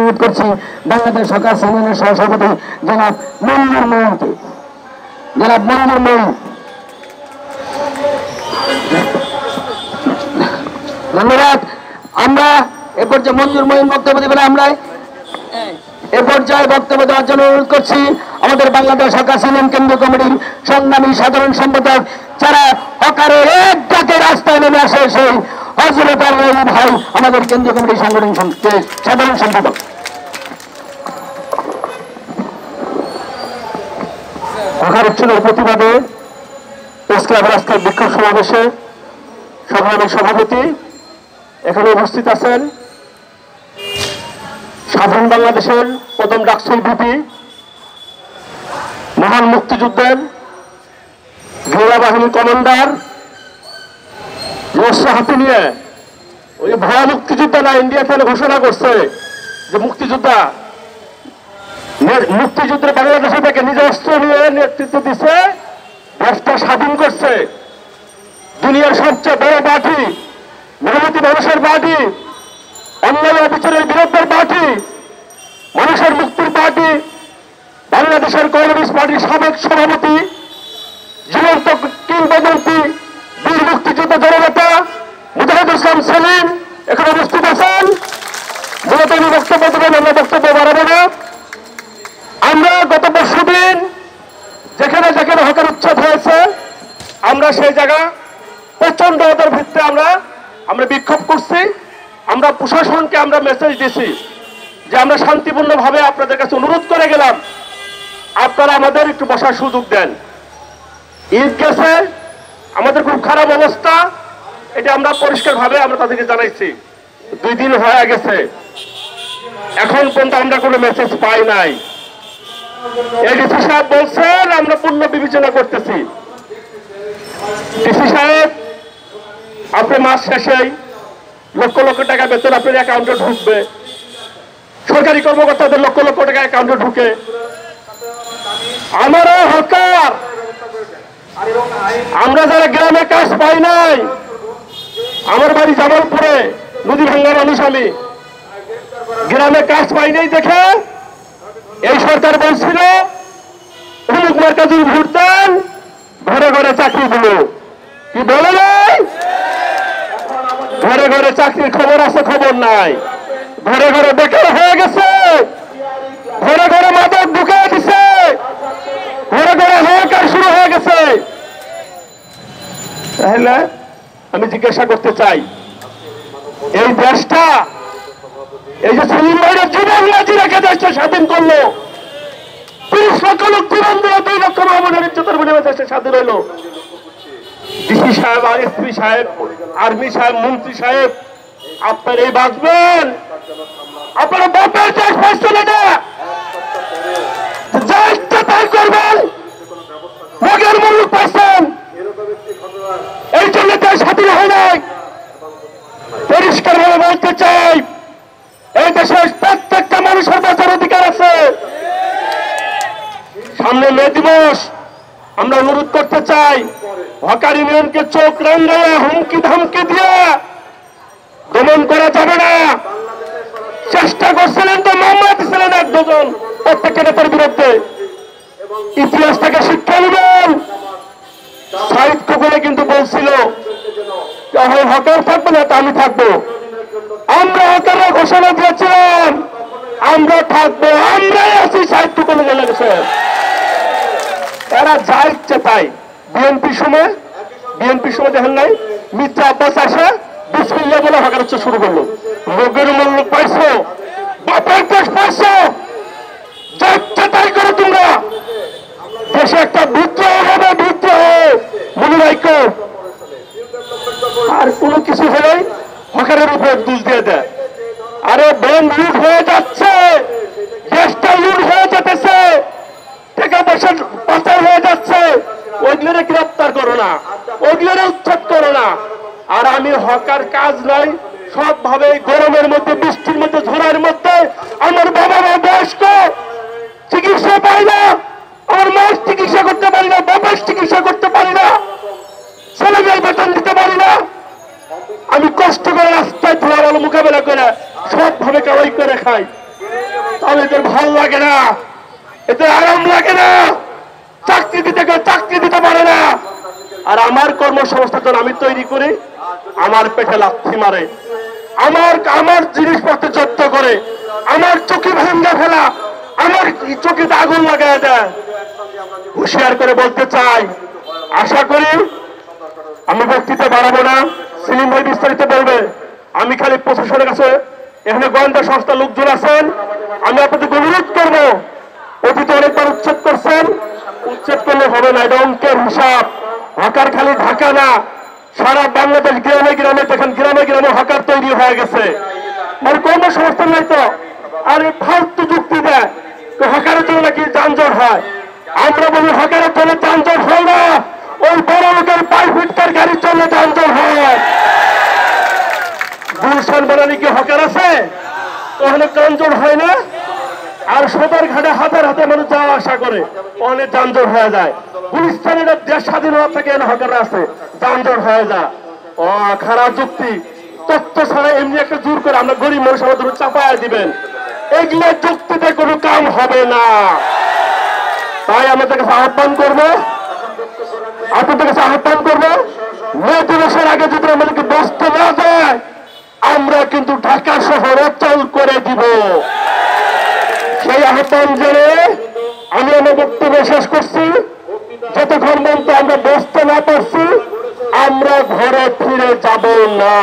অনুরোধ করছি বাংলাদেশ সরকার ইউনিয়নের সহসভাপতি জনাব মঞ্জুর মোহনকে। জনাব মঞ্জুর মোহন, ধন্যবাদ। আমরা এ পর্যায়ে মঞ্জুর মোহন বক্তব্য দেবেন। আমরা এ পর্যায়ে বক্তব্য দেওয়ার জন্য অনুরোধ করছি আমাদের বাংলাদেশ সরকার ইউনিয়ন কেন্দ্রীয় কমিটির সংগ্রামী সাধারণ সম্পাদক, যারা হকারের এক ডাকে রাস্তায় নেমে আসে, সেই হযরত আলী ভাই আমাদের কেন্দ্রীয় কমিটির সাধারণ সম্পাদক। হকার উচ্ছেদের প্রতিবাদে প্রেস ক্লাবের আজকের বিক্ষোভ সমাবেশে সংগ্রামী সভাপতি এখানে উপস্থিত আছেন স্বাধীন বাংলাদেশের প্রথম ডাকসুই ভিপি, মহান মুক্তিযুদ্ধের গেরিলা বাহিনীর কমান্ডার, অস্ত্র হাতে নিয়ে ওই ভয়া মুক্তিযোদ্ধা না ইন্ডিয়া থেকে ঘোষণা করছে যে মুক্তিযুদ্ধের বাংলাদেশে থেকে নিজে অস্ত্র নিয়ে নেতৃত্ব দিচ্ছে, দেশটা স্বাধীন করছে। দুনিয়ার সবচেয়ে বড় পার্টি, মেহনতি মানুষের পার্টি, অন্যায় অবিচারের বিরুদ্ধের পার্টি, মানুষের মুক্তির পার্টি, বাংলাদেশের কমিউনিস্ট পার্টির সাবেক সভাপতি, জীবন্ত কিংবদন্তি বীর মুক্তিযুদ্ধ জননেতা মুজাহিদুল ইসলাম সেলিম এখানে উপস্থিত আছেন। মূলত উনি বক্তব্য দেবেন, আমরা বক্তব্য বাড়াবো না। আমরা গত পরশুদিন যেখানে যেখানে হকার উচ্ছেদ হয়েছে, আমরা সেই জায়গা প্রচন্ড ওদের ভিত্তিতে আমরা বিক্ষোভ করছি। আমরা প্রশাসনকে আমরা মেসেজ দিছি যে আমরা শান্তিপূর্ণভাবে আপনাদের কাছে অনুরোধ করে গেলাম, আপনারা আমাদের একটু বসার সুযোগ দেন। ঈদ গেছে, আমাদের খুব খারাপ অবস্থা, এটা আমরা পরিষ্কারভাবে আমরা তাদেরকে জানাইছি। 2 দিন হয়ে গেছে, এখন পর্যন্ত আমরা কোনো মেসেজ পাই নাই। ডিসি সাহেব বলছেন আমরা পূর্ণ বিবেচনা করতেছি। ডিসি সাহেব, আপনি মাস শেষেই লক্ষ লক্ষ টাকা বেতন আপনার অ্যাকাউন্টে ঢুকবে, সরকারি কর্মকর্তাদের লক্ষ লক্ষ টাকা অ্যাকাউন্টে ঢুকে। আমারও হকার, আমরা যারা গ্রামে কাজ পাই নাই, আমার বাড়ি জামালপুরে, নদী ভাঙ্গার মানুষ আমি, গ্রামে কাজ পাই নাই দেখে এই সরকার বলছিল অমুক মার্কাজুর ভোট দেন, ঘরে ঘরে চাকরি দিল। কি বলে নাই? ঘরে ঘরে চাকরির খবর আছে, খবর নাই। ঘরে ঘরে বেকার হয়ে গেছে, ঘরে ঘরে মাদক ঢুকে দিছে, ঘরে ঘরে হাহাকার শুরু হয়ে গেছে। তাহলে আমি জিজ্ঞাসা করতে চাই, এই দেশটা, এই যে সেলিম ভাইয়ের জীবন বাজি রেখে দেশটা স্বাধীন করলো, 30 লক্ষ লোক জীবন দিল, 2 লক্ষ মামুনের ইজ্জতের বিনিময়ে দেশটা স্বাধীন হইল। ডিসি সাহেব, আর এসপি সাহেব, আর্মি সাহেব, মন্ত্রী সাহেব, আপনার এই বাঁচবেন, আপনারা বাপের দেশ পাচ্ছেন, এটা যা ইচ্ছা তাই করবেন, মগের মুলুক পাচ্ছেন, এই জন্য দেশ স্বাধীন হয় নাই। পরিষ্কার ভাবে বলতে চাই, এই দেশের প্রত্যেকটা মানুষের বাঁচার অধিকার আছে। সামনে মে দিবস, আমরা অনুরোধ করতে চাই, হকার ইউনিয়নকে চোখ রাঙ্গাইয়া হুমকি ধামকি দিয়ে দমন করা যাবে না। চেষ্টা করছিলেন তো মামলা দিচ্ছিলেন 1 ডজন প্রত্যেকটা নেতার বিরুদ্ধে। ইতিহাস থেকে শিক্ষা নেবেন। সাইদ খোকনে কিন্তু বলছিল হকার থাকবে না, তা আমি থাকবো। আমরা হকারের ঘোষণা দিয়েছিলাম আমরা থাকবো, আমরাই আছি। সাইদ খোকনে চলে গেছে, এরা যা ইচ্ছে তাই। বিএনপির সময় দেখেন নাই, মির্জা আব্বাস আসে বিসমিল্লাহ বলে হকার হচ্ছে শুরু করলো। লোকের মূল্য পাইছো, বাপের দেশ পাইছো, যা ইচ্ছে তাই করো তোমরা। দেশে একটা বিদ্রোহ হবে, বিদ্রোহ মনে রাখো। আর কোনো কিছু হলেই হকারের উপর দোষ দিয়ে দেয়। আরে ব্যাংক লুট হয়ে যাচ্ছে, দেশটা লুট হয়ে যেতেছে, টাকা পয়সা পাচার হয়ে যাচ্ছে, ওইগুলোরে গ্রেপ্তার করো না, ওইগুলোরে উচ্ছেদ করো না। আর আমি হকার কাজ নাই, সবভাবে গরমের মধ্যে, বৃষ্টির মধ্যে, ঝড়ের মধ্যে আমার বাবা মা বয়স্ক, চিকিৎসা পাই না, আমার মায়ের চিকিৎসা করতে পারি না, বাবার চিকিৎসা করতে পারি না, ছেলেমেয়ের বেতন দিতে পারি না। আমি কষ্ট করে রাস্তায় ধোয়া মোকাবেলা করে সবভাবে কামাই করে খাই। তাহলে এদের ভালো লাগে না, এদের আরাম লাগে না, চাকরি দিতে পারে না। আর আমার কর্মসংস্থান আমি তৈরি করি, আমার পেটে লাথি মারে, আমার জিনিসপত্র জব্দ করে, আমার চোখে ভেঙে ফেলা, আমার চোখেতে আগুন লাগায় দেয়। হুঁশিয়ার করে বলতে চাই, আশা করি আমি বক্তৃতা বাড়াবো না, সেলিম ভাই বিস্তারিত বলবে। আমি খালি প্রশাসনের কাছে, এখানে গোয়েন্দা সংস্থার লোকজন আছেন, আমি আপনাদের অনুরোধ করবো, অতীতে অনেকবার উচ্ছেদ করছেন, উচ্ছেদ করলে হবে না, এটা অঙ্কের হিসাব। হকার খালি ঢাকা না, সারা বাংলাদেশ গ্রামে গ্রামে দেখেন, গ্রামে গ্রামে হকার তৈরি হয়ে গেছে। মানে কর্মসংস্থান নাই তো, আর এই ফালতু যুক্তি দেয় হকারের জন্য নাকি যানজট হয়। আমরা বলি হকারের জন্য যানজট হয় না, ওই বড় লোকের প্রাইভেট গাড়ির জন্য যানজট হয়। গুলশান বানানি কি হকার আছে? ওখানে যানজট হয় না? আর সদর ঘাটে হাজার হাজার মানুষ যাওয়া আসা করে, অনেক যানজট হয়ে যায়। গুলিস্তানের দেশ স্বাধীন হওয়া থেকে হকাররা আছে, যানজট হয়ে যায়। ও খারাপ যুক্তি, তথ্য ছাড়া এমনি একটা জোর করে আমরা গরিব মানুষ আমাদের চাপায়া দিবেন, এগুলো যুক্তিতে কোনো কাম হবে না। তাই আমাদের কাছে আহ্বান করবো, আপনাদের কাছে আহ্বান করবো, মে দিবসের আগে যদি আমাদেরকে বসতে না যায়, আমরা কিন্তু ঢাকা শহর অচল করে দিব। সেই আহ্বান জেনে আমি আমার বক্তব্য শেষ করছি। যতক্ষণ পর্যন্ত আমরা বসতে না পারছি, আমরা ঘরে ফিরে যাব না।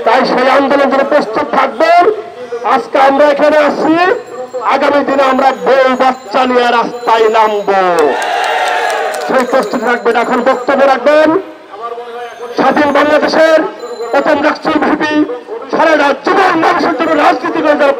তাই সেই আন্দোলন জন্য প্রস্তুত থাকবেন। আজকে আমরা এখানে আসছি, আগামী দিনে আমরা বউ বাচ্চা নিয়ে রাস্তায় নামবো, সেই প্রস্তুতি রাখবেন। এখন বক্তব্য রাখবেন স্বাধীন বাংলাদেশের প্রথম রাষ্ট্রীয় ভিপি, সারা জীবন মানুষের জন্য রাজনীতি করে যারা